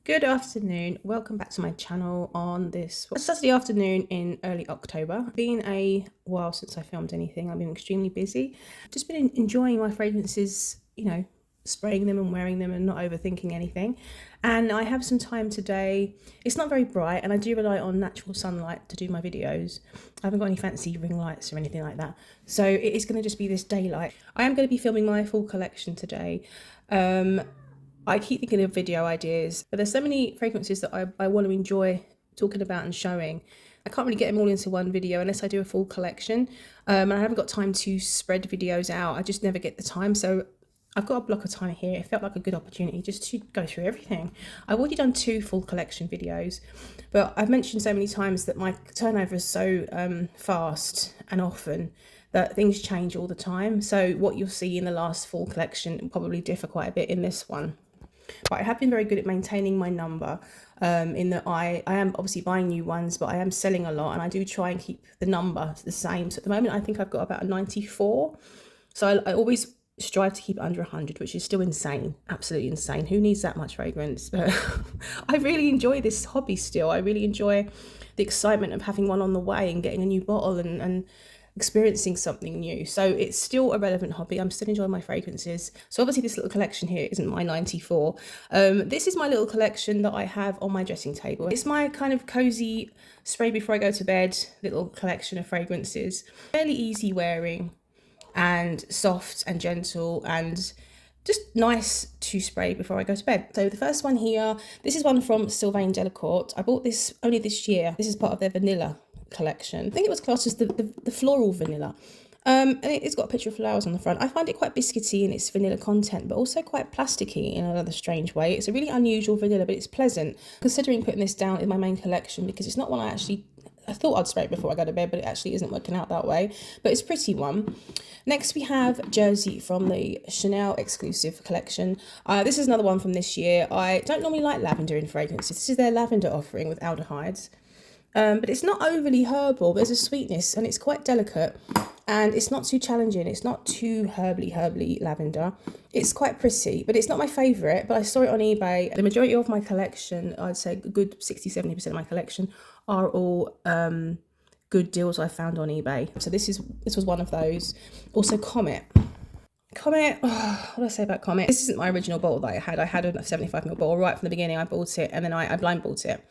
Good afternoon, welcome back to my channel on this Saturday afternoon in early October. Been a while since I filmed anything. I've been extremely busy. Just been enjoying my fragrances, spraying them and wearing them and not overthinking anything. And I have some time today. It's not very bright and I do rely on natural sunlight to do my videos. I haven't got any fancy ring lights or anything like that. So it is going to just be this daylight. I am going to be filming my full collection today. I keep thinking of video ideas, but there's so many fragrances that I want to enjoy talking about and showing. I can't really get them all into one video unless I do a full collection. And I haven't got time to spread videos out. I just never get the time. So I've got a block of time here. It felt like a good opportunity just to go through everything. I've already done 2 full collection videos, but I've mentioned so many times that my turnover is so fast and often that things change all the time. So what you'll see in the last full collection will probably differ quite a bit in this one. But I have been very good at maintaining my number in that I am obviously buying new ones, but I am selling a lot and I do try and keep the number the same. So at the moment, I think I've got about a 94. So I always strive to keep it under 100, which is still insane, absolutely insane. Who needs that much fragrance? But I really enjoy this hobby still. I really enjoy the excitement of having one on the way and getting a new bottle and experiencing something new. So it's still a relevant hobby. I'm still enjoying my fragrances. So obviously this little collection here isn't my 94. This is my little collection that I have on my dressing table. It's my kind of cozy spray before I go to bed little collection of fragrances. Fairly easy wearing and soft and gentle and just nice to spray before I go to bed. So the first one here, this is one from Sylvain Delacourt. I bought this only this year. This is part of their vanilla collection. I think it was classed as the floral vanilla. And it's got a picture of flowers on the front. I find it quite biscuity in its vanilla content, but also quite plasticky in another strange way. It's a really unusual vanilla, but it's pleasant. Considering putting this down in my main collection because it's not one I thought I'd spray it before I go to bed, but it actually isn't working out that way. But it's a pretty one. Next we have Jersey from the Chanel exclusive collection. This is another one from this year. I don't normally like lavender in fragrances. This is their lavender offering with aldehydes. But it's not overly herbal. There's a sweetness and it's quite delicate and it's not too challenging. It's not too herbally lavender. It's quite pretty, but it's not my favourite. But I saw it on eBay. The majority of my collection, I'd say a good 60-70% of my collection are all good deals I found on eBay. So this was one of those. Also Comet, what do I say about Comet? This isn't my original bottle that I had. I had a 75ml bottle right from the beginning. I bought it and then I blind bought it.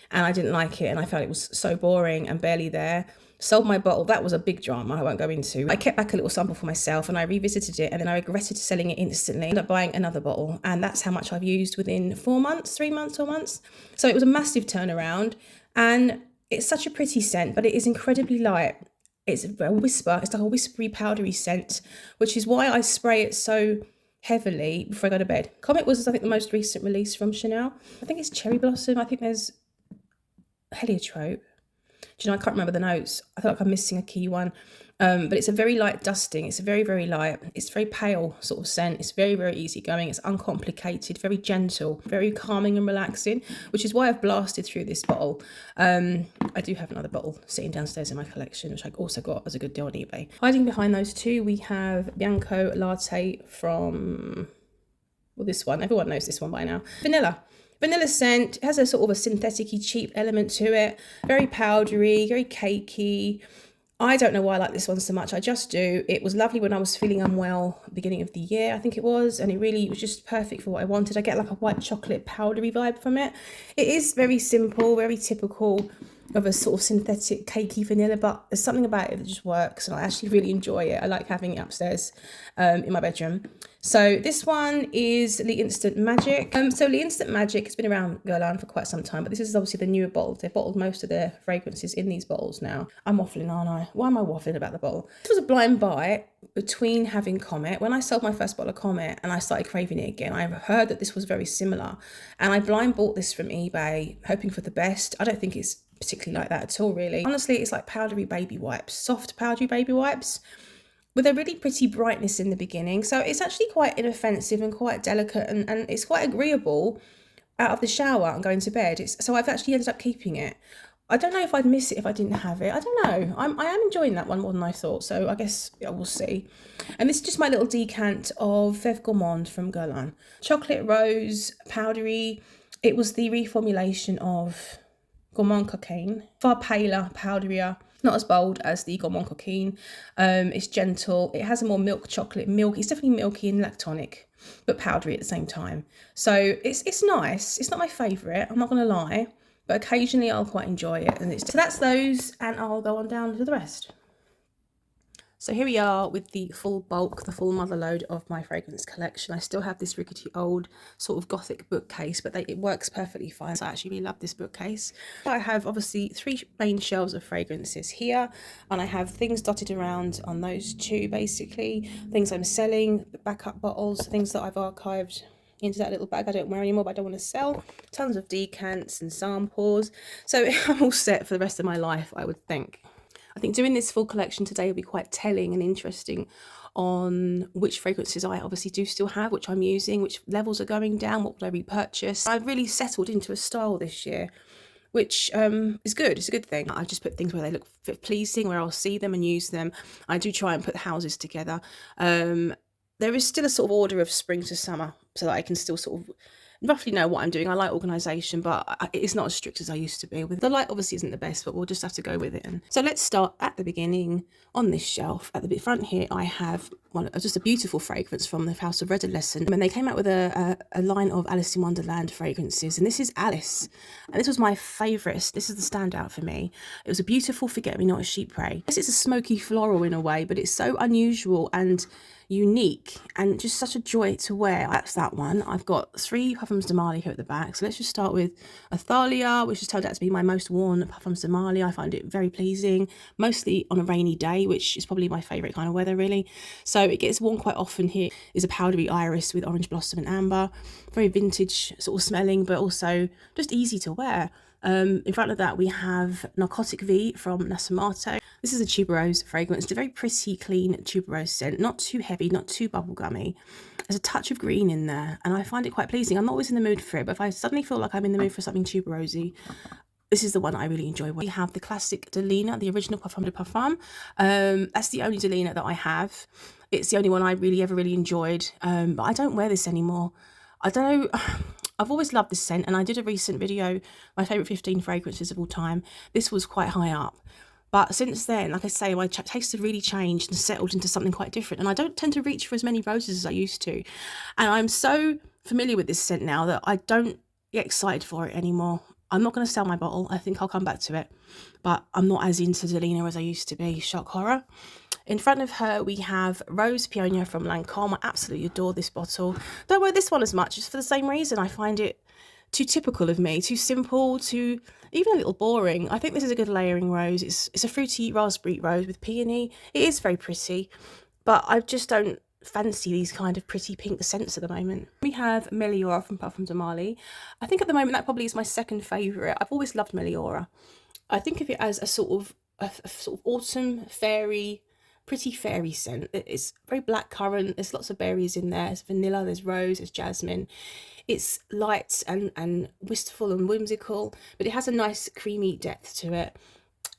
And I didn't like it and I found it was so boring and barely there. Sold my bottle. That was a big drama I won't go into. I kept back a little sample for myself and I revisited it and then I regretted selling it instantly. I ended up buying another bottle and that's how much I've used within 4 months, 3 months, 4 months. So it was a massive turnaround and it's such a pretty scent, but it is incredibly light. It's a whisper. It's like a whispery, powdery scent, which is why I spray it so heavily before I go to bed. Comet was, I think, the most recent release from Chanel. I think it's Cherry Blossom. I think there's heliotrope. Do you know, I can't remember the notes. I feel like I'm missing a key one. But it's a very light dusting. It's a very, very light. It's very pale sort of scent. It's very, very easygoing. It's uncomplicated, very gentle, very calming and relaxing, which is why I've blasted through this bottle. I do have another bottle sitting downstairs in my collection, which I also got as a good deal on eBay. Hiding behind those two, we have Bianco Latte from, well, this one. Everyone knows this one by now. Vanilla scent. It has a sort of a synthetic-y, cheap element to it. Very powdery, very cakey. I don't know why I like this one so much. I just do. It was lovely when I was feeling unwell beginning of the year, I think it was. And it really was just perfect for what I wanted. I get like a white chocolate powdery vibe from it. It is very simple, very typical of a sort of synthetic cakey vanilla, but there's something about it that just works and I actually really enjoy it. I like having it upstairs in my bedroom. So this one is L'Instant Magic. So L'Instant Magic has been around Guerlain for quite some time, but this is obviously the newer bottle. They've bottled most of their fragrances in these bottles now. I'm waffling, aren't I? Why am I waffling about the bottle? This was a blind buy between having Comet. When I sold my first bottle of Comet and I started craving it again, I heard that this was very similar and I blind bought this from eBay, hoping for the best. I don't think it's particularly like that at all, really. Honestly, it's like powdery baby wipes, soft powdery baby wipes with a really pretty brightness in the beginning. So it's actually quite inoffensive and quite delicate and it's quite agreeable out of the shower and going to bed. So I've actually ended up keeping it. I don't know if I'd miss it if I didn't have it. I don't know. I am enjoying that one more than I thought. So I guess we'll see. And this is just my little decant of Fève Gourmande from Guerlain. Chocolate rose, powdery, It was the reformulation of Gourmand Cocaine, far paler, powderier, not as bold as the Gourmand Cocaine. It's gentle. It has a more milk chocolate milk. It's definitely milky and lactonic, but powdery at the same time. So it's nice. It's not my favourite, I'm not going to lie, but occasionally I'll quite enjoy it. And so that's those, and I'll go on down to the rest. So here we are with the full bulk, the full mother load of my fragrance collection. I still have this rickety old sort of gothic bookcase, but it works perfectly fine. So I actually really love this bookcase. I have obviously 3 main shelves of fragrances here, and I have things dotted around on those 2 basically. Things I'm selling, backup bottles, things that I've archived into that little bag I don't wear anymore but I don't want to sell. Tons of decants and samples. So I'm all set for the rest of my life, I would think. I think doing this full collection today will be quite telling and interesting on which fragrances I obviously do still have, which I'm using, which levels are going down, what would I repurchase. I've really settled into a style this year, which is good. It's a good thing. I just put things where they look pleasing, where I'll see them and use them. I do try and put houses together. There is still a sort of order of spring to summer, so that I can still sort of roughly know what I'm doing. I like organisation, but it's not as strict as I used to be. With the light obviously isn't the best, but we'll just have to go with it. And so let's start at the beginning on this shelf. At the front here, I have just a beautiful fragrance from the House of Redolescent. And they came out with a line of Alice in Wonderland fragrances, and this is Alice. And this was my favourite. This is the standout for me. It was a beautiful Forget-Me-Not Sheep Prey. Yes, it's a smoky floral in a way, but it's so unusual and unique and just such a joy to wear. That's that one. I've got 3 Parfums de Marly here at the back. So let's just start with Athalia, which has turned out to be my most worn Parfums de Marly. I find it very pleasing, mostly on a rainy day, which is probably my favourite kind of weather really. So it gets worn quite often. Here is a powdery iris with orange blossom and amber. Very vintage sort of smelling, but also just easy to wear. In front of that we have Narcotic V from Nasomato. This is a tuberose fragrance. It's a very pretty, clean tuberose scent. Not too heavy, not too bubblegummy. There's a touch of green in there, and I find it quite pleasing. I'm not always in the mood for it, but if I suddenly feel like I'm in the mood for something tuberosy, this is the one I really enjoy. We have the classic Delina, the original Parfum de Parfum. That's the only Delina that I have. It's the only one I ever really enjoyed, but I don't wear this anymore. I don't know. I've always loved this scent, and I did a recent video, my favourite 15 fragrances of all time. This was quite high up. But since then, like I say, my tastes have really changed and settled into something quite different. And I don't tend to reach for as many roses as I used to. And I'm so familiar with this scent now that I don't get excited for it anymore. I'm not going to sell my bottle. I think I'll come back to it. But I'm not as into Delina as I used to be. Shock horror. In front of her, we have Rose Pioneer from Lancome. I absolutely adore this bottle. Don't wear this one as much. It's for the same reason. I find it too typical of me, too simple, too even a little boring. I think this is a good layering rose. It's a fruity raspberry rose with peony. It is very pretty, but I just don't fancy these kind of pretty pink scents at the moment. We have Meliora from Parfum de Marly. I think at the moment that probably is my second favourite. I've always loved Meliora. I think of it as a sort of autumn fairy, pretty fairy scent. It's very blackcurrant. There's lots of berries in there. There's vanilla, there's rose, there's jasmine. It's light and wistful and whimsical, but it has a nice creamy depth to it.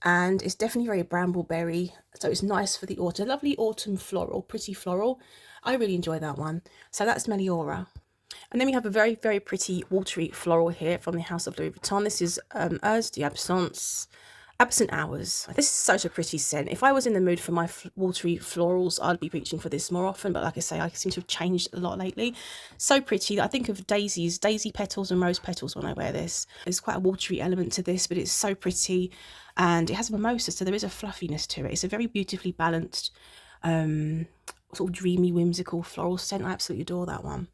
And it's definitely very brambleberry, so it's nice for the autumn. Lovely autumn floral, pretty floral. I really enjoy that one. So that's Meliora. And then we have a very, very pretty watery floral here from the House of Louis Vuitton. This is Heures d'Absence. Absent Hours. This is such a pretty scent. If I was in the mood for my watery florals, I'd be reaching for this more often. But like I say, I seem to have changed a lot lately. So pretty that I think of daisy petals and rose petals when I wear this. There's quite a watery element to this, but it's so pretty. And it has a mimosa, so there is a fluffiness to it. It's a very beautifully balanced, sort of dreamy, whimsical floral scent. I absolutely adore that one.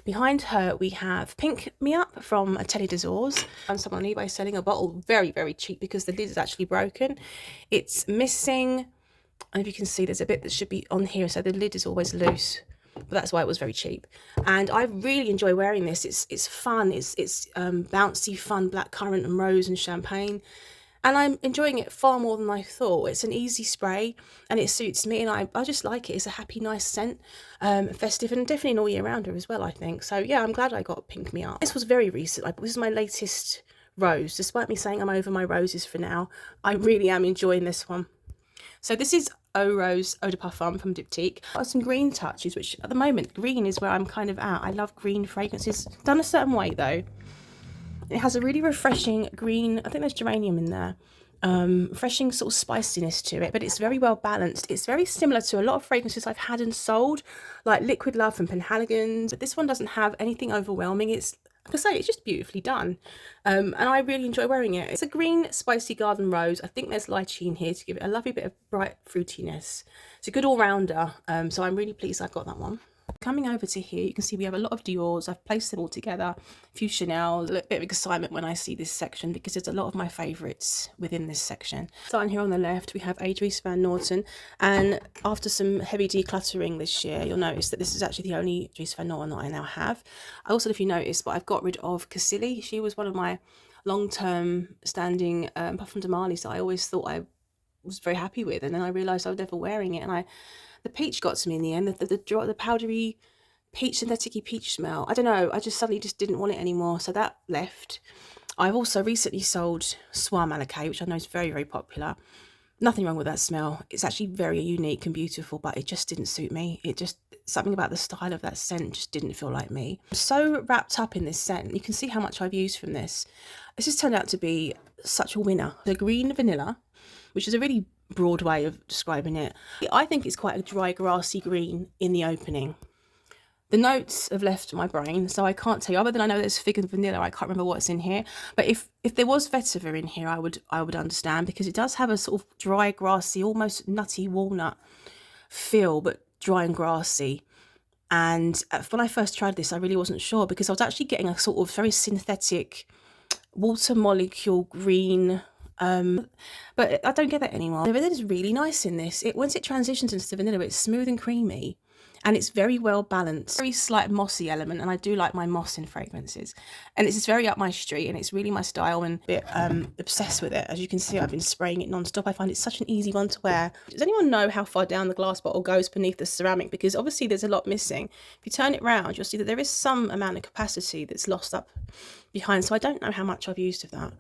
Behind her, we have Pink Me Up from Atelier des Ors. And someone on eBay selling a bottle very, very cheap because the lid is actually broken. It's missing, and if you can see, there's a bit that should be on here, so the lid is always loose. But that's why it was very cheap. And I really enjoy wearing this. It's fun. It's bouncy, fun, blackcurrant and rose and champagne. And I'm enjoying it far more than I thought. It's an easy spray and it suits me, and I just like it. It's a happy, nice scent, festive, and definitely an all year rounder as well, I think. So yeah, I'm glad I got Pink Me Up. This was very recent. This is my latest rose. Despite me saying I'm over my roses for now, I really am enjoying this one. So this is Eau Rose Eau de Parfum from Diptyque. Got some green touches, which at the moment, green is where I'm kind of at. I love green fragrances. Done a certain way though. It has a really refreshing green, I think there's geranium in there, refreshing sort of spiciness to it, but it's very well balanced. It's very similar to a lot of fragrances I've had and sold, like Liquid Love from Penhaligon's, but this one doesn't have anything overwhelming. It's, like I say, it's just beautifully done, and I really enjoy wearing it. It's a green spicy garden rose. I think there's lychee in here to give it a lovely bit of bright fruitiness. It's a good all-rounder, so I'm really pleased I've got that one. Coming over to here, you can see we have a lot of Dior's. I've placed them all together, a few Chanel's, a little bit of excitement when I see this section because there's a lot of my favourites within this section. Starting here on the left, we have Dries Van Noten, and after some heavy decluttering this year, you'll notice that this is actually the only Dries Van Noten that I now have. I also, if you notice, but I've got rid of Cassili. She was one of my long-term standing Parfum de Marly that I always thought I was very happy with, and then I realised I was never wearing it, and the peach got to me in the end, the powdery peach, synthetic-y peach smell. I don't know, I just suddenly just didn't want it anymore, so that left. I've also recently sold Soie Malaquais, which I know is very, very popular. Nothing wrong with that smell. It's actually very unique and beautiful, but it just didn't suit me. It just, something about the style of that scent just didn't feel like me. I'm so wrapped up in this scent. You can see how much I've used from this. This has turned out to be such a winner. The green vanilla, which is a really broad way of describing it. I think it's quite a dry, grassy green in the opening. The notes have left my brain, so I can't tell you, other than I know there's fig and vanilla. I can't remember what's in here. But if there was vetiver in here, I would understand, because it does have a sort of dry, grassy, almost nutty walnut feel, but dry and grassy. And when I first tried this, I really wasn't sure, because I was actually getting a sort of very synthetic water molecule green, but I don't get that anymore. The vanilla is really nice in this. Once it transitions into the vanilla, it's smooth and creamy, and it's very well balanced. Very slight mossy element, and I do like my moss in fragrances. And it's just very up my street, and it's really my style, and a bit obsessed with it. As you can see, I've been spraying it non-stop. I find it such an easy one to wear. Does anyone know how far down the glass bottle goes beneath the ceramic? Because obviously there's a lot missing. If you turn it round, you'll see that there is some amount of capacity that's lost up behind. So I don't know how much I've used of that,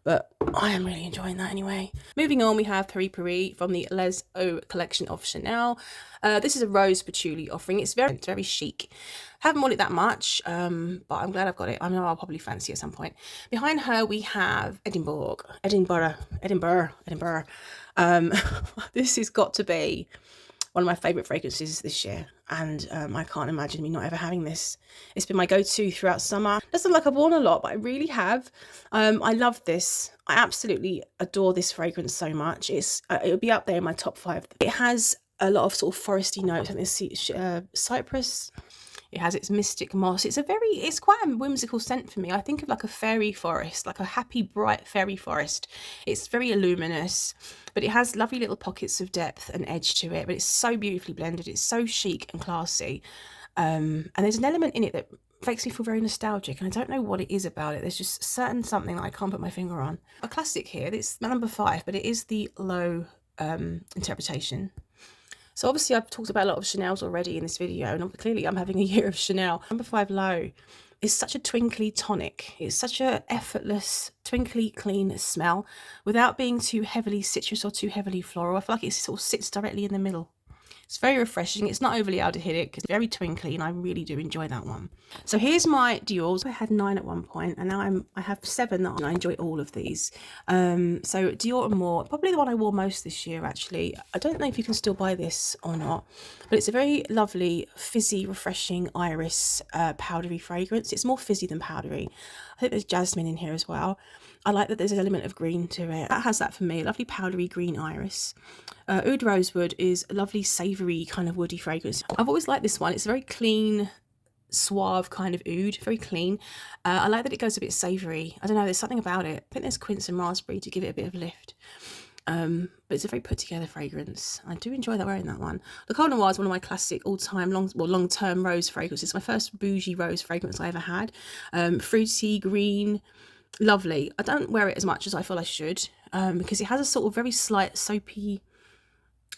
but I am really enjoying that anyway. Moving on, we have Paris Paris from the Les Eaux collection of Chanel. This is a rose patchouli offering. It's very chic. Haven't worn it that much, but I'm glad I've got it. I know I'll probably fancy it at some point. Behind her, we have Edinburgh. This has got to be one of my favourite fragrances this year, and I can't imagine me not ever having this. It's been my go-to throughout summer. Doesn't look like I've worn a lot, but I really have. I love this. I absolutely adore this fragrance so much. It would be up there in my top 5. It has a lot of sort of foresty notes. I think there's cypress. It has its mystic moss. It's quite a whimsical scent for me. I think of like a fairy forest, like a happy, bright fairy forest. It's very luminous, but it has lovely little pockets of depth and edge to it. But it's so beautifully blended. It's so chic and classy. And there's an element in it that makes me feel very nostalgic. And I don't know what it is about it. There's just something that I can't put my finger on. A classic here. It's number 5, but it is the low interpretation. So obviously I've talked about a lot of Chanel's already in this video, and clearly I'm having a year of Chanel. Number 5 Low is such a twinkly tonic. It's such a effortless, twinkly, clean smell without being too heavily citrus or too heavily floral. I feel like it sort of sits directly in the middle. It's very refreshing. It's not overly aldehydic. It's very twinkly, and I really do enjoy that one. So here's my Dior's. I had 9 at one point, and now I have 7, and I enjoy all of these. So Dior Amour, probably the one I wore most this year, actually. I don't know if you can still buy this or not, but it's a very lovely, fizzy, refreshing iris powdery fragrance. It's more fizzy than powdery. I think there's jasmine in here as well. I like that there's an element of green to it. That has that for me, a lovely powdery green iris. Oud Rosewood is a lovely savoury kind of woody fragrance. I've always liked this one. It's a very clean, suave kind of oud, very clean. I like that it goes a bit savoury. I don't know, there's something about it. I think there's quince and raspberry to give it a bit of lift. But it's a very put together fragrance. I do enjoy wearing that one. Le Col Noir is one of my classic all-time long-term rose fragrances. It's my first bougie rose fragrance I ever had. Fruity, green, lovely. I don't wear it as much as I feel I should, because it has a sort of very slight soapy,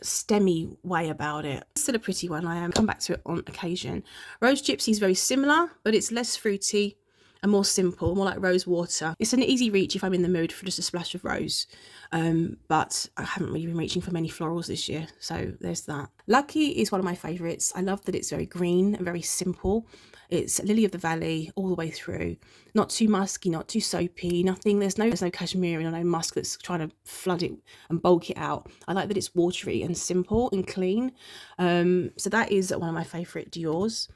stemmy way about it. It's still a pretty one. I come back to it on occasion. Rose Gypsy is very similar, but it's less fruity. and more simple, more like rose water. It's an easy reach if I'm in the mood for just a splash of rose, but I haven't really been reaching for many florals this year, so there's that. Lucky is one of my favourites. I love that it's very green and very simple. It's Lily of the Valley all the way through. Not too musky, not too soapy, nothing. There's no cashmere or no musk that's trying to flood it and bulk it out. I like that it's watery and simple and clean. So that is one of my favourite Dior's.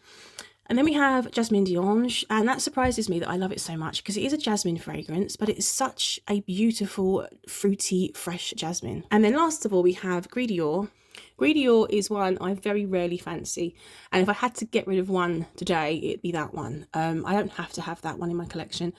And then we have Jasmine d'Ange, and that surprises me that I love it so much because it is a jasmine fragrance, but it's such a beautiful, fruity, fresh jasmine. And then last of all, we have Gris Dior. Gris Dior is one I very rarely fancy, and if I had to get rid of one today, it'd be that one. I don't have to have that one in my collection,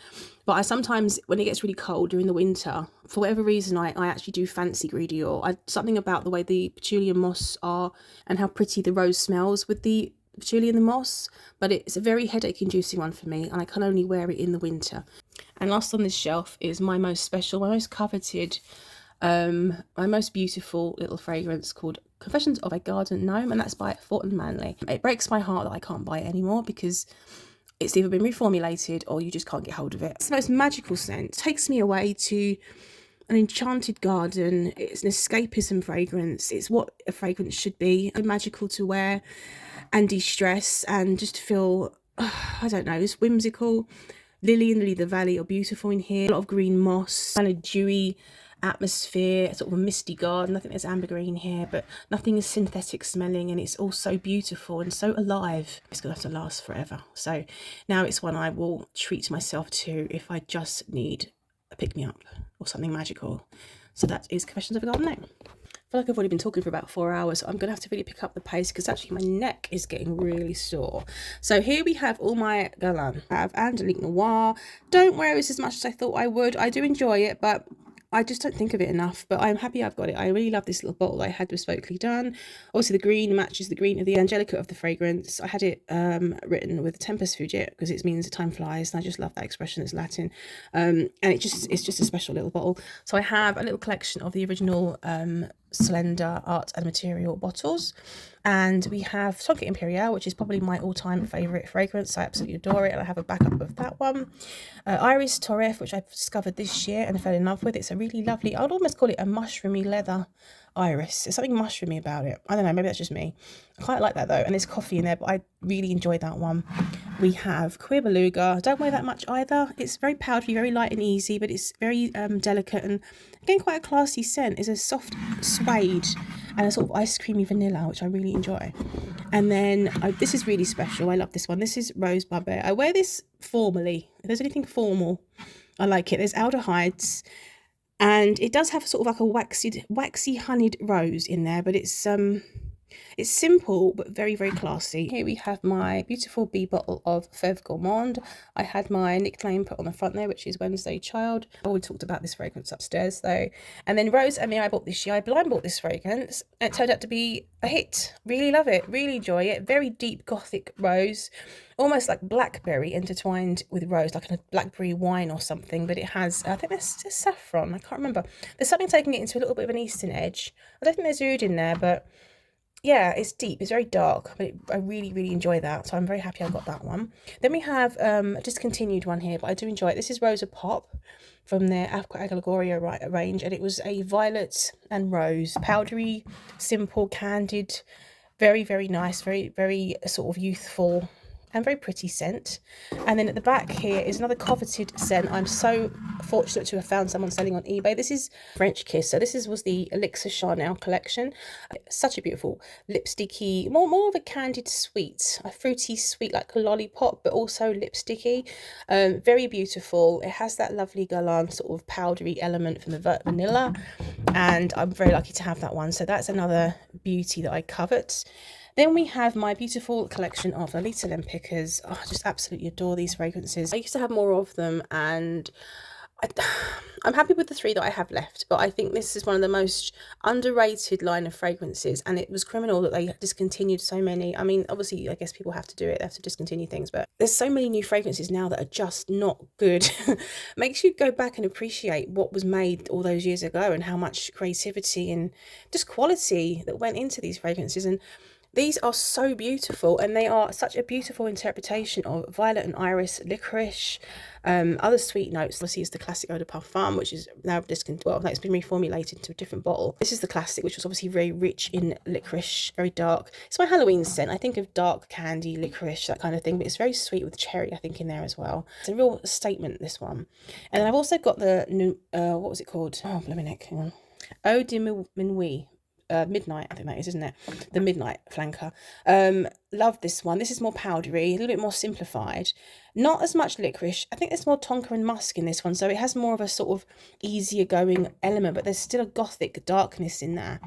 but I sometimes, when it gets really cold during the winter, for whatever reason, I actually do fancy Gris Dior. Something about the way the patchouli and moss are and how pretty the rose smells with the patchouli and the moss, but it's a very headache inducing one for me, and I can only wear it in the winter. And last on this shelf is my most special, my most coveted, my most beautiful little fragrance called Confessions of a Garden Gnome, and that's by Thornton Manley. It breaks my heart that I can't buy it anymore because it's either been reformulated or you just can't get hold of it. It's the most magical scent. It takes me away to an enchanted garden. It's an escapism fragrance. It's what a fragrance should be. Magical to wear and de-stress and just feel, I don't know, it's whimsical. Lily and Lily of the Valley are beautiful in here. A lot of green moss, kind of dewy atmosphere, sort of a misty garden. I think there's ambergris here, but nothing is synthetic smelling, and it's all so beautiful and so alive. It's gonna have to last forever. So now it's one I will treat myself to if I just need a pick-me-up or something magical. So that is Confessions of a Garden Gnome. I feel like I've already been talking for about 4 hours, so I'm going to have to really pick up the pace because actually my neck is getting really sore. So here we have all my Galan. I have Angelique Noir. Don't wear this as much as I thought I would. I do enjoy it, but I just don't think of it enough, but I'm happy I've got it. I really love this little bottle I had bespokely done. Obviously the green matches the green of the Angelica of the fragrance. I had it written with Tempus Fugit because it means time flies, and I just love that expression. It's Latin, and it's just a special little bottle. So I have a little collection of the original Slender Art and Material bottles, and we have Tonka Imperial, which is probably my all-time favourite fragrance. I absolutely adore it, and I have a backup of that one. Iris Toref, which I've discovered this year and fell in love with. It's a really lovely, I'd almost call it a mushroomy leather iris. There's something mushroomy about it. I don't know, maybe that's just me. I quite like that though, and there's coffee in there, but I really enjoyed that one. We have Queer Beluga. Don't wear that much either. It's very powdery, very light and easy, but it's very delicate and again quite a classy scent. It's a soft suede and a sort of ice creamy vanilla, which I really enjoy. And then this is really special. I love this one. This is Rose Barbet. I wear this formally. If there's anything formal, I like it. There's aldehydes, and it does have sort of like a waxy honeyed rose in there, but it's simple but very, very classy. Here we have my beautiful bee bottle of Fève Gourmande. I had my nickname put on the front there, which is Wednesday Child. I already talked about this fragrance upstairs though. And then Rose Amie I bought this year. I blind bought this fragrance, and it turned out to be a hit. Really love it, really enjoy it. Very deep gothic rose, almost like blackberry intertwined with rose, like a blackberry wine or something. But it has, I think there's saffron, I can't remember. There's something taking it into a little bit of an eastern edge. I don't think there's oud in there, but yeah, it's deep, it's very dark, but I really, really enjoy that. So I'm very happy I got that one. Then we have a discontinued one here, but I do enjoy it. This is Rosa Pop from their Aqua Allegoria range, and it was a violet and rose, powdery, simple, candid, very, very nice, very, very sort of youthful and very pretty scent. And then at the back here is another coveted scent. I'm so fortunate to have found someone selling on eBay. This is French Kiss. So this was the Elixir Chanel collection. Such a beautiful lipsticky, more of a candied sweet, a fruity sweet like a lollipop, but also lipsticky. Very beautiful. It has that lovely galant sort of powdery element from the vanilla, and I'm very lucky to have that one. So that's another beauty that I covet. Then we have my beautiful collection of Lolita Lempickas. Oh, I just absolutely adore these fragrances. I used to have more of them, and I'm happy with the 3 that I have left, but I think this is one of the most underrated line of fragrances, and it was criminal that they discontinued so many. I mean, obviously, I guess people have to do it. They have to discontinue things, but there's so many new fragrances now that are just not good. Makes you go back and appreciate what was made all those years ago and how much creativity and just quality that went into these fragrances. And These are so beautiful, and they are such a beautiful interpretation of violet and iris, licorice, other sweet notes. Obviously, is the classic eau de parfum, which is now discontinued. Well, it's been reformulated into a different bottle. This is the classic, which was obviously very rich in licorice, very dark. It's my Halloween scent. I think of dark candy, licorice, that kind of thing, but it's very sweet with cherry, I think, in there as well. It's a real statement, this one. And then I've also got the new, what was it called? Oh, blimey neck, hang on. Eau de Minuit. Midnight, I think that is, isn't it? The Midnight Flanker. Love this one. This is more powdery, a little bit more simplified. Not as much licorice. I think there's more tonka and musk in this one, so it has more of a sort of easier going element, but there's still a gothic darkness in there,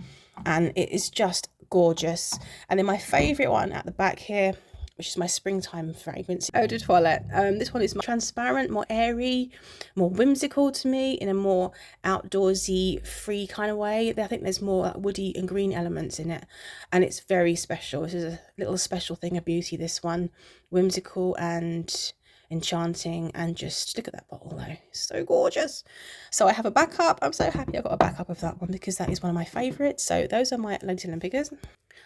and it is just gorgeous. And then my favourite one at the back here, which is my springtime fragrance, Eau de Toilette. This one is more transparent, more airy, more whimsical to me, in a more outdoorsy, free kind of way. I think there's more woody and green elements in it, and it's very special. This is a little special thing of beauty, this one. Whimsical and enchanting, and just look at that bottle though, it's so gorgeous. So I have a backup. I'm so happy I got a backup of that one, because that is one of my favorites. So those are my Lentil figures.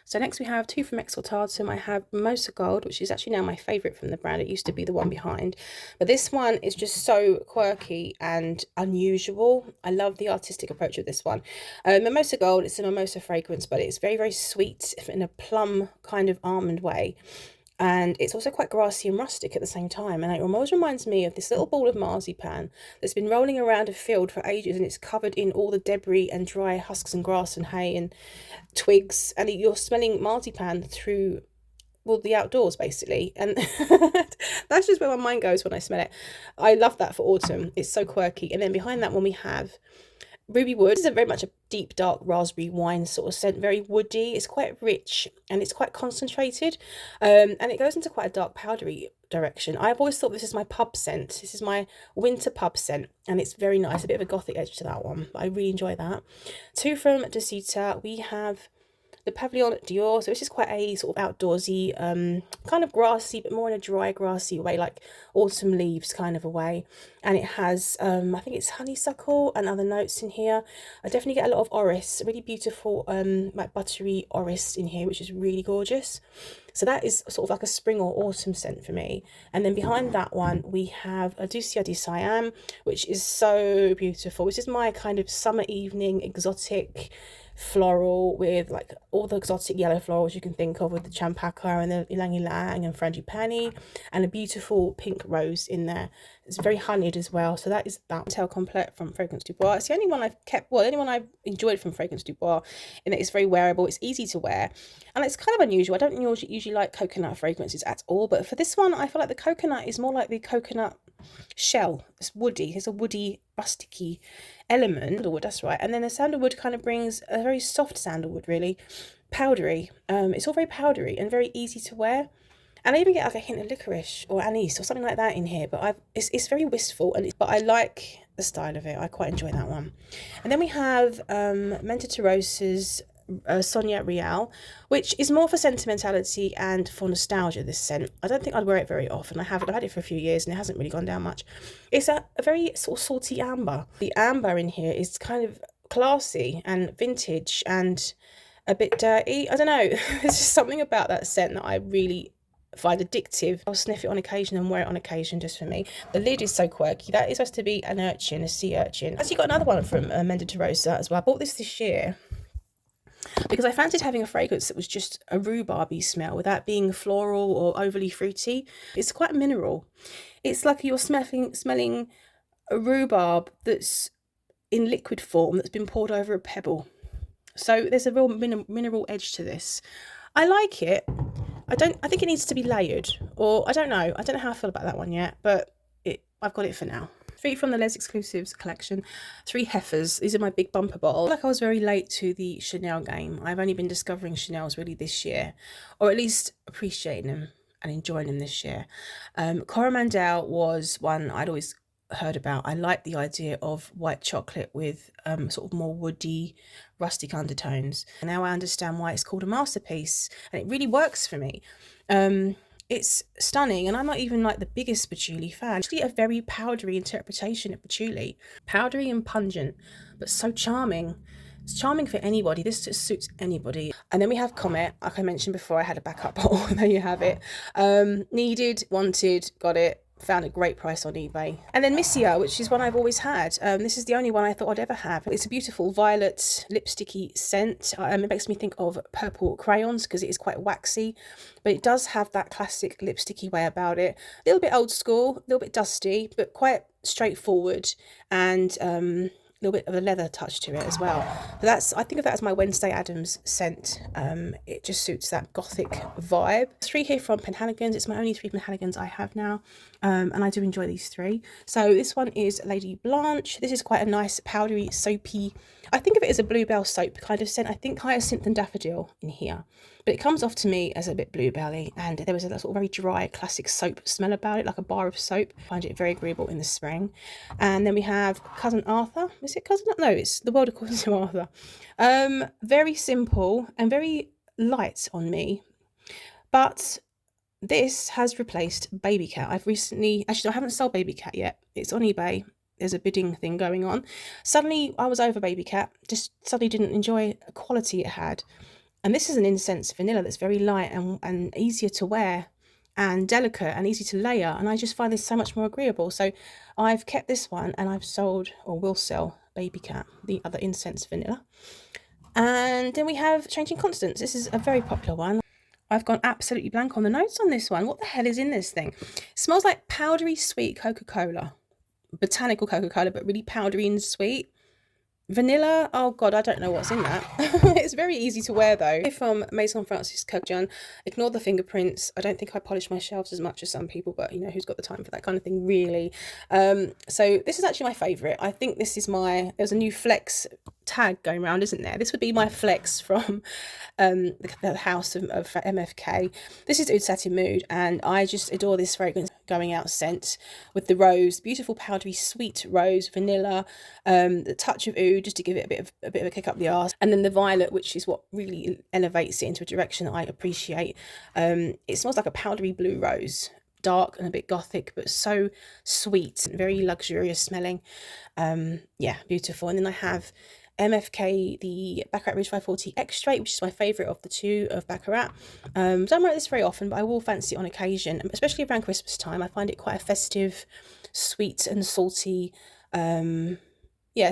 So next we have two from Exaltatum. I have Mimosa Gold, which is actually now my favourite from the brand. It used to be the one behind, but this one is just so quirky and unusual. I love the artistic approach of this one. Mimosa Gold, it's a mimosa fragrance, but it's very, very sweet in a plum kind of almond way. And it's also quite grassy and rustic at the same time. And it always reminds me of this little ball of marzipan that's been rolling around a field for ages, and it's covered in all the debris and dry husks and grass and hay and twigs. And you're smelling marzipan through, well, the outdoors basically. And that's just where my mind goes when I smell it. I love that for autumn. It's so quirky. And then behind that one we have Ruby Wood. This is very much a deep, dark raspberry wine sort of scent, very woody. It's quite rich and it's quite concentrated, and it goes into quite a dark, powdery direction. I've always thought this is my pub scent. This is my winter pub scent, and it's very nice. A bit of a gothic edge to that one, but I really enjoy that. Two from Decita. We have the Pavillon Dior. So this is quite a sort of outdoorsy, kind of grassy, but more in a dry, grassy way, like autumn leaves kind of a way. And it has, I think it's honeysuckle and other notes in here. I definitely get a lot of orris, really beautiful, like buttery orris in here, which is really gorgeous. So that is sort of like a spring or autumn scent for me. And then behind that one, we have a Doucia de Siam, which is so beautiful. This is my kind of summer evening exotic floral, with like all the exotic yellow florals you can think of, with the champaca and the ylang ylang and frangipani, and a beautiful pink rose in there. It's very honeyed as well. So that is that Hotel Complete from Fragrance Du Bois. It's the only one I've kept, well, the only one I've enjoyed from Fragrance Du Bois, in that it's very wearable, it's easy to wear, and it's kind of unusual. I don't usually like coconut fragrances at all, but for this one I feel like the coconut is more like the coconut shell. It's woody. There's a woody, rusticy element. Sandalwood, that's right. And then the sandalwood kind of brings a very soft sandalwood, really powdery. It's all very powdery and very easy to wear. And I even get like a hint of licorice or anise or something like that in here, but it's very wistful, but I like the style of it. I quite enjoy that one. And then we have Menta Rosa's Sonia Real, which is more for sentimentality and for nostalgia, this scent. I don't think I'd wear it very often. I've had it for a few years and it hasn't really gone down much. It's a very sort of salty amber. The amber in here is kind of classy and vintage and a bit dirty. I don't know. There's just something about that scent that I really find addictive. I'll sniff it on occasion and wear it on occasion just for me. The lid is so quirky. That is supposed to be an urchin, a sea urchin. Actually got another one from Menta Rosa as well. I bought this year because I fancied having a fragrance that was just a rhubarby smell without being floral or overly fruity. It's quite mineral. It's like you're smelling a rhubarb that's in liquid form that's been poured over a pebble. So there's a real mineral edge to this. I like it. I think it needs to be layered, or I don't know how I feel about that one yet, but I've got it for now. 3 from the Les Exclusives collection, 3 heifers. These are my big bumper bottles. I feel like I was very late to the Chanel game. I've only been discovering Chanels really this year, or at least appreciating them and enjoying them this year. Coromandel was one I'd always heard about. I like the idea of white chocolate with sort of more woody, rustic undertones. And now I understand why it's called a masterpiece, and it really works for me. It's stunning, and I'm not even like the biggest patchouli fan. Actually, a very powdery interpretation of patchouli. Powdery and pungent, but so charming. It's charming for anybody. This just suits anybody. And then we have Comet. Like I mentioned before, I had a backup bottle. There you have it. Needed, wanted, got it. Found a great price on eBay. And then Missia, which is one I've always had. This is the only one I thought I'd ever have. It's a beautiful violet lipsticky scent. It makes me think of purple crayons because it is quite waxy, but it does have that classic lipsticky way about it. A little bit old school, a little bit dusty, but quite straightforward, and little bit of a leather touch to it as well. But I think of that as my Wednesday Addams scent. It just suits that gothic vibe. 3 here from Penhaligon's. It's my only 3 Penhaligon's I have now, and I do enjoy these 3. So this one is Lady Blanche. This is quite a nice powdery soapy, I think of it as a bluebell soap kind of scent. I think hyacinth and daffodil in here, but it comes off to me as a bit bluebelly, and there was a sort of very dry classic soap smell about it, like a bar of soap. I find it very agreeable in the spring. And then we have Cousin Arthur. Is it Cousin? No, it's The World According to Arthur. Very simple and very light on me, but this has replaced Baby Cat. I've recently, actually I haven't sold Baby Cat yet. It's on eBay. There's a bidding thing going on. Suddenly I was over Baby Cat, just suddenly didn't enjoy the quality it had. And this is an incense vanilla that's very light and easier to wear and delicate and easy to layer. And I just find this so much more agreeable. So I've kept this one, and I've sold, or will sell, Baby Cat, the other incense vanilla. And then we have Changing Constants. This is a very popular one. I've gone absolutely blank on the notes on this one. What the hell is in this thing? It smells like powdery sweet Coca-Cola. Botanical Coca-Cola, but really powdery and sweet. Vanilla, oh god, I don't know what's in that. It's very easy to wear though. From Amon Francis. Ignore the fingerprints. I don't think I polish my shelves as much as some people, but you know, who's got the time for that kind of thing, really? So this is actually my favourite. I think this is there's a new Flex tag going around, isn't there? This would be my Flex from the house of MFK. This is Oud Satin Mood, and I just adore this fragrance going out scent with the rose, beautiful powdery sweet rose, vanilla, the touch of oud just to give it a bit of a kick up the arse, and then the violet, which is what really elevates it into a direction that I appreciate. It smells like a powdery blue rose, dark and a bit gothic, but so sweet, very luxurious smelling. Yeah, beautiful. And then I have MFK, the Baccarat Rouge 540 Extrait, which is my favourite of the 2 of Baccarat. Don't wear this very often, but I will fancy it on occasion, especially around Christmas time. I find it quite a festive, sweet and salty,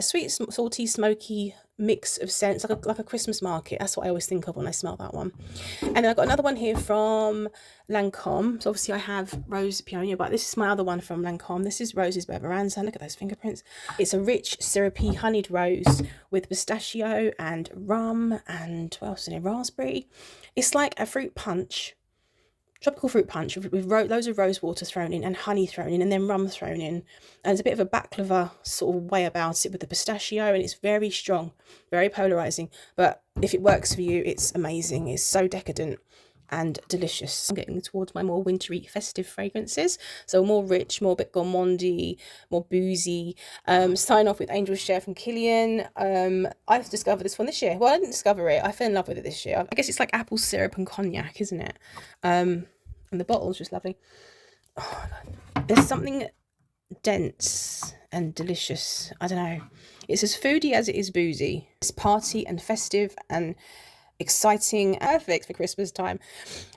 sweet, salty, smoky mix of scents, like a Christmas market. That's what I always think of when I smell that one. And then I've got another one here from Lancome. So obviously I have Rose Peonia, but this is my other one from Lancome. This is Roses by Veranza. Look at those fingerprints. It's a rich, syrupy, honeyed rose with pistachio and rum and what else is in it? Raspberry. It's like a fruit punch. Tropical fruit punch with loads of rose water thrown in and honey thrown in and then rum thrown in. And there's a bit of a baklava sort of way about it with the pistachio, and it's very strong, very polarizing. But if it works for you, it's amazing. It's so decadent and delicious. I'm getting towards my more wintry festive fragrances. So more rich, more a bit gourmandy, more boozy. Starting off with Angel Share from Killian. I've discovered this one this year. Well, I didn't discover it. I fell in love with it this year. I guess it's like apple syrup and cognac, isn't it? And the bottle's just lovely. Oh, there's something dense and delicious. I don't know. It's as foodie as it is boozy. It's party and festive and exciting, perfect for Christmas time.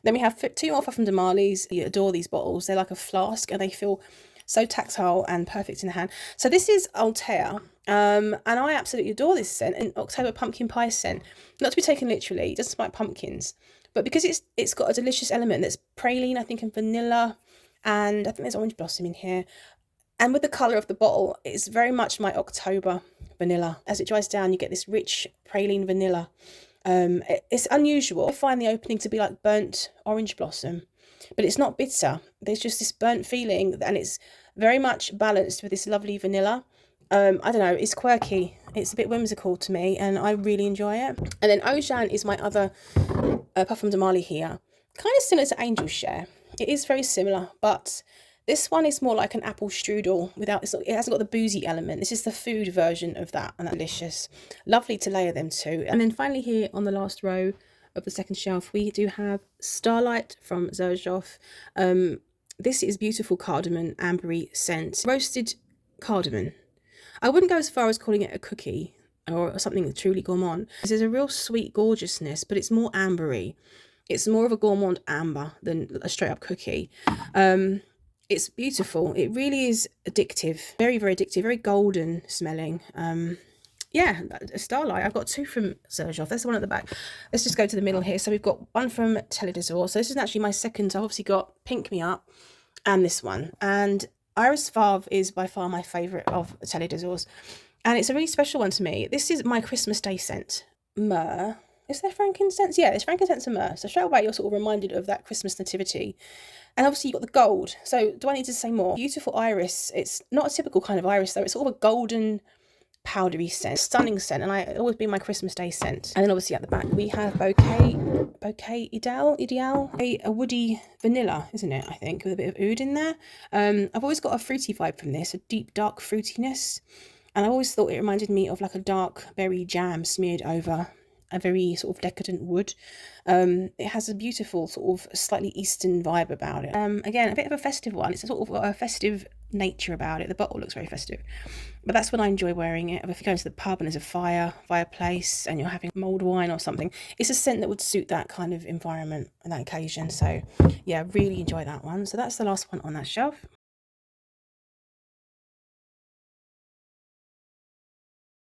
Then we have 2 more from Marley's. I adore these bottles. They're like a flask and they feel so tactile and perfect in the hand. So this is Altair, and I absolutely adore this scent, an October pumpkin pie scent. Not to be taken literally, it doesn't smell like pumpkins, but because it's got a delicious element that's praline, I think, and vanilla, and I think there's orange blossom in here. And with the colour of the bottle, it's very much my October vanilla. As it dries down, you get this rich praline vanilla. It's unusual. I find the opening to be like burnt orange blossom, but it's not bitter. There's just this burnt feeling, and it's very much balanced with this lovely vanilla. I don't know, it's quirky. It's a bit whimsical to me, and I really enjoy it. And then Ojan is my other Parfum de Marly here. Kind of similar to Angel Share. It is very similar, but this one is more like an apple strudel it hasn't got the boozy element. This is the food version of that, and that's delicious. Lovely to layer them too. And then finally here on the last row of the second shelf, we do have Starlight from Xerjoff. This is beautiful cardamom, ambery scent. Roasted cardamom. I wouldn't go as far as calling it a cookie. or something truly gourmand. There's a real sweet gorgeousness, but it's more ambery. It's more of a gourmand amber than a straight up cookie. It's beautiful. It really is addictive. Very, very addictive. Very golden smelling. Yeah, a Starlight. I've got two from Serjoff. That's the one at the back. Let's just go to the middle here. So we've got one from Teledazor. So this is actually my second. So I've obviously got Pink Me Up and this one. And Iris Fave is by far my favourite of Teledazors. And it's a really special one to me. This is my Christmas Day scent. Myrrh. Is there frankincense? Yeah, it's frankincense and myrrh. So straight away you're sort of reminded of that Christmas nativity. And obviously you've got the gold. So do I need to say more? Beautiful iris. It's not a typical kind of iris though. It's sort of a golden powdery scent. Stunning scent. And I always be my Christmas Day scent. And then obviously at the back we have Bouquet Ideal. A woody vanilla, isn't it? I think, with a bit of oud in there. I've always got a fruity vibe from this. A deep dark fruitiness. And I always thought it reminded me of like a dark berry jam smeared over a very sort of decadent wood. It has a beautiful sort of slightly Eastern vibe about it. Again, a bit of a festive one. It's a sort of a festive nature about it. The bottle looks very festive. But that's when I enjoy wearing it. If you go to the pub and there's a fireplace and you're having mulled wine or something, it's a scent that would suit that kind of environment and that occasion. So yeah, really enjoy that one. So that's the last one on that shelf.